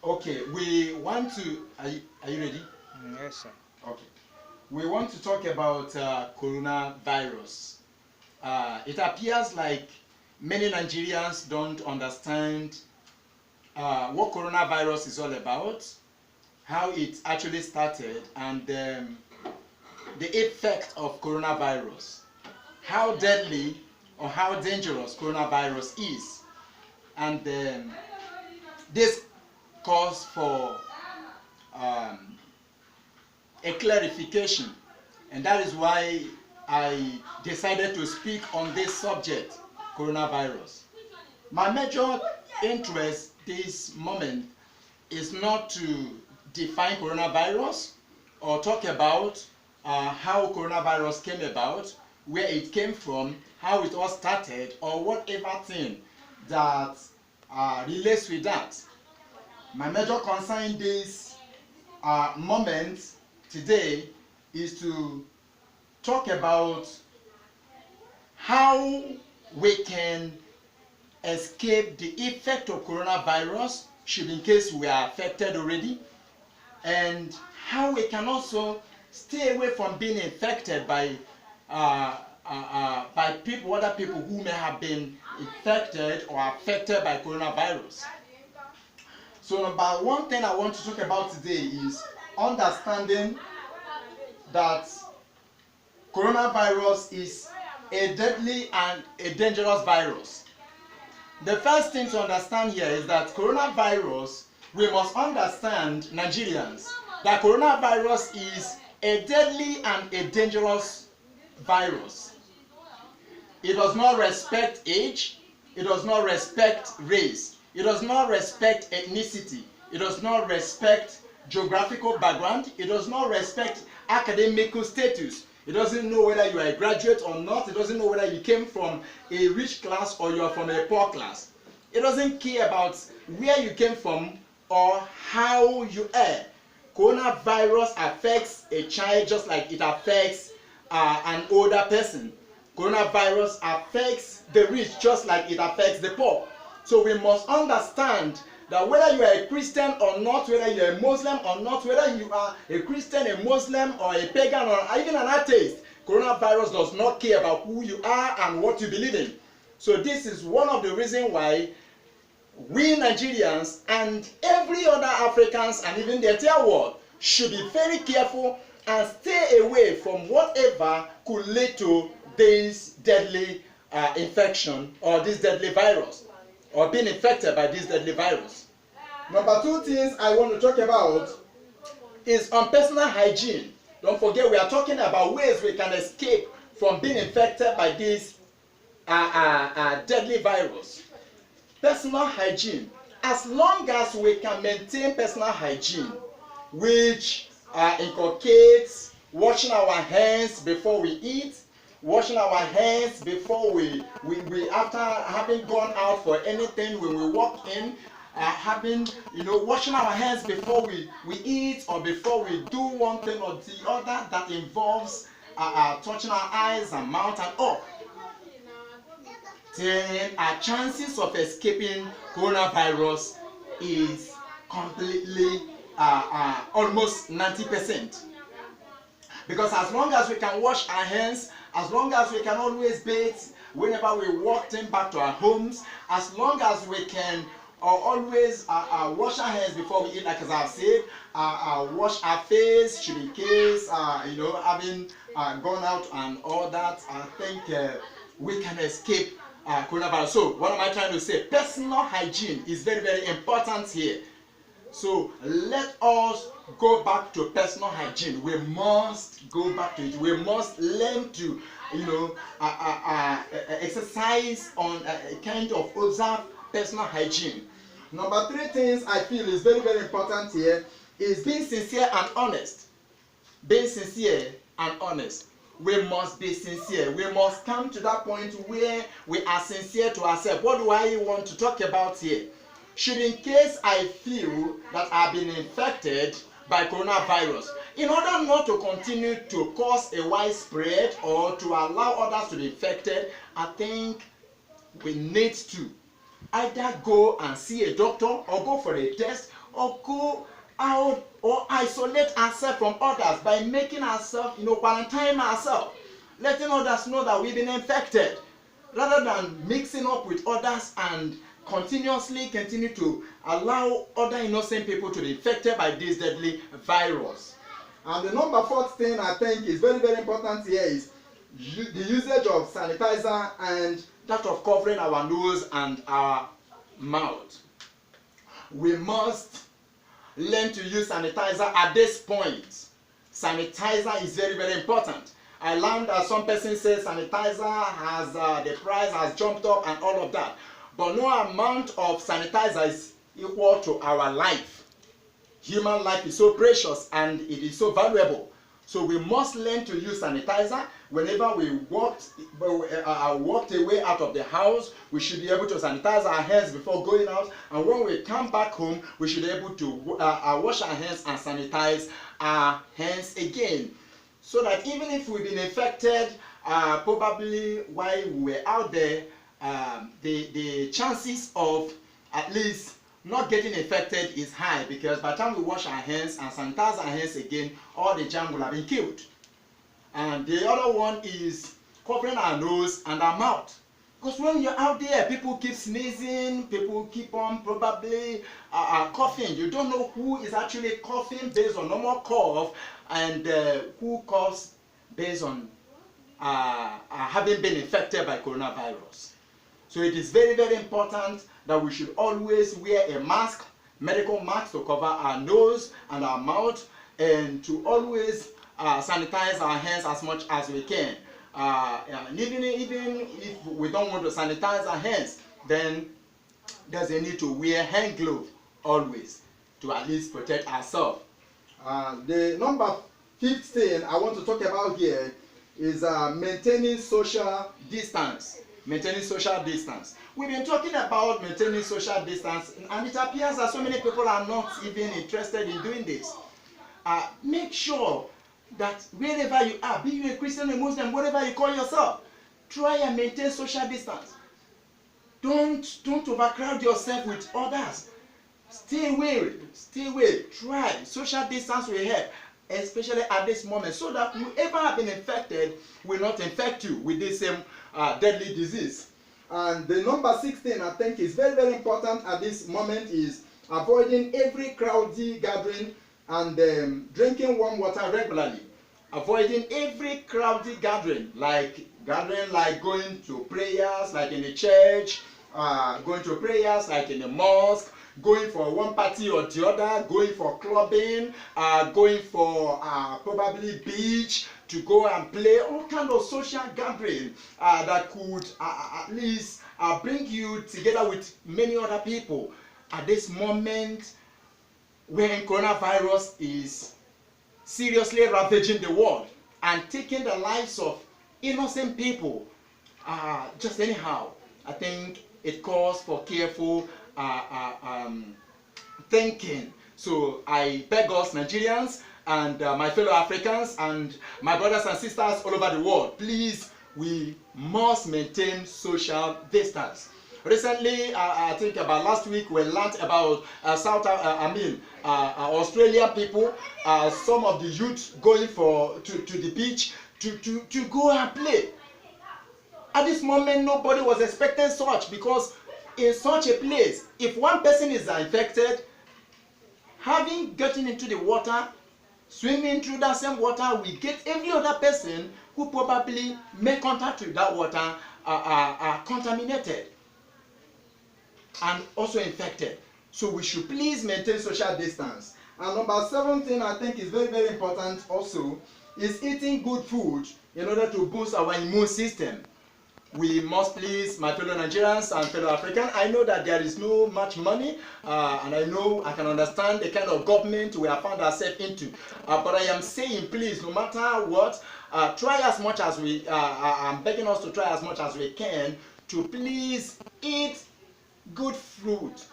Okay, we want to. Are you ready? Yes, sir. Okay. We want to talk about coronavirus. It appears like many Nigerians don't understand what coronavirus is all about, how it actually started, and the effect of coronavirus, how deadly or how dangerous coronavirus is, and this calls for a clarification, and that is why I decided to speak on this subject, coronavirus. My major interest this moment is not to define coronavirus or talk about how coronavirus came about, where it came from, how it all started, or whatever thing that relates with that. My major concern this moment today is to talk about how we can escape the effect of coronavirus should in case we are affected already, and how we can also stay away from being infected by people, other people who may have been infected or affected by coronavirus. So number one thing I want to talk about today is understanding that coronavirus is a deadly and a dangerous virus. The first thing to understand here is that coronavirus, we must understand, Nigerians, that coronavirus is a deadly and a dangerous virus. It does not respect age, it does not respect race, it does not respect ethnicity, it does not respect geographical background, it does not respect academic status. It doesn't know whether you are a graduate or not. It doesn't know whether you came from a rich class or you are from a poor class. It doesn't care about where you came from or how you are. Coronavirus affects a child just like it affects an older person. Coronavirus affects the rich just like it affects the poor. So we must understand that whether you are a Christian or not, whether you are a Muslim or not, whether you are a Christian, a Muslim, or a pagan, or even an atheist, coronavirus does not care about who you are and what you believe in. So this is one of the reasons why we Nigerians and every other Africans and even the entire world should be very careful and stay away from whatever could lead to this deadly infection or this deadly virus, or being infected by this deadly virus. Number two things I want to talk about is on personal hygiene. Don't forget, we are talking about ways we can escape from being infected by this deadly virus. Personal hygiene. As long as we can maintain personal hygiene, which inculcates washing our hands before we eat, washing our hands before we after having gone out for anything, when we walk in, washing our hands before we eat or before we do one thing or the other that involves touching our eyes and mouth and all, then our chances of escaping coronavirus is completely almost 90%. Because as long as we can wash our hands, as long as we can always bathe whenever we walk in back to our homes, as long as we can always wash our hands before we eat, like as I've said, wash our face, should in case having gone out and all that, I think we can escape coronavirus. So what am I trying to say? Personal hygiene is very, very important here. So let us go back to personal hygiene. We must go back to it. We must learn to, exercise on a kind of observe personal hygiene. Number three things I feel is very, very important here is being sincere and honest. Being sincere and honest. We must be sincere. We must come to that point where we are sincere to ourselves. What do I want to talk about here? Should in case I feel that I've been infected by coronavirus, in order not to continue to cause a widespread or to allow others to be infected, I think we need to either go and see a doctor or go for a test or go out or isolate ourselves from others by making ourselves, quarantine ourselves, letting others know that we've been infected, rather than mixing up with others and continuously continue to allow other innocent people to be infected by this deadly virus. And the number fourth thing I think is very, very important here is the usage of sanitizer and that of covering our nose and our mouth. We must learn to use sanitizer at this point. Sanitizer is very, very important. I learned that some person says sanitizer has the price has jumped up and all of that, but no amount of sanitizer is equal to our life. Human life is so precious and it is so valuable. So we must learn to use sanitizer. Whenever we walked away out of the house, we should be able to sanitize our hands before going out. And when we come back home, we should be able to wash our hands and sanitize our hands again. So that even if we've been infected, probably while we were out there, the chances of at least not getting infected is high, because by the time we wash our hands and sanitize our hands again, all the germ will have been killed. And the other one is covering our nose and our mouth. Because when you're out there, people keep sneezing, people keep on probably coughing. You don't know who is actually coughing based on normal cough and who coughs based on having been infected by coronavirus. So it is very, very important that we should always wear a mask, medical mask, to cover our nose and our mouth, and to always sanitize our hands as much as we can. And even if we don't want to sanitize our hands, then there's a need to wear hand gloves always to at least protect ourselves. The number 15 I want to talk about here is maintaining social distance. Maintaining social distance. We've been talking about maintaining social distance, and it appears that so many people are not even interested in doing this. Make sure that wherever you are, be you a Christian or Muslim, whatever you call yourself, try and maintain social distance. Don't overcrowd yourself with others. Stay away. Try. Social distance will help, especially at this moment, so that whoever has been infected will not infect you with this same deadly disease. And the number 16 I think is very, very important at this moment is avoiding every crowdy gathering and drinking warm water regularly. Avoiding every crowdy gathering, like going to prayers, like in the church, going to prayers like in the mosque, going for one party or the other, going for clubbing, going for probably beach, to go and play, all kind of social gathering that could at least bring you together with many other people at this moment when coronavirus is seriously ravaging the world and taking the lives of innocent people just anyhow. I think it calls for careful thinking. So I beg us Nigerians and my fellow Africans and my brothers and sisters all over the world, please, we must maintain social distance. Recently, I think about last week, we learned about Australian people, some of the youth going to the beach to go and play. At this moment, nobody was expecting such, because in such a place, if one person is infected, having gotten into the water, swimming through that same water, we get every other person who probably make contact with that water are contaminated and also infected. So we should please maintain social distance. And number 17, I think is very, very important also, is eating good food in order to boost our immune system. We must please, my fellow Nigerians and fellow Africans, I know that there is no much money, and I can understand the kind of government we have found ourselves into. But I am saying, please, no matter what, try as much as I'm begging us to try as much as we can to please eat good fruits,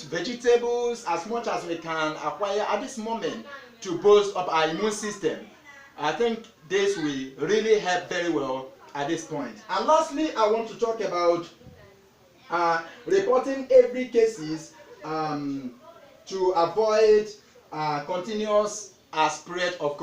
vegetables, as much as we can acquire at this moment to boost up our immune system. I think this will really help very well at this point. And lastly, I want to talk about reporting every cases to avoid continuous spread of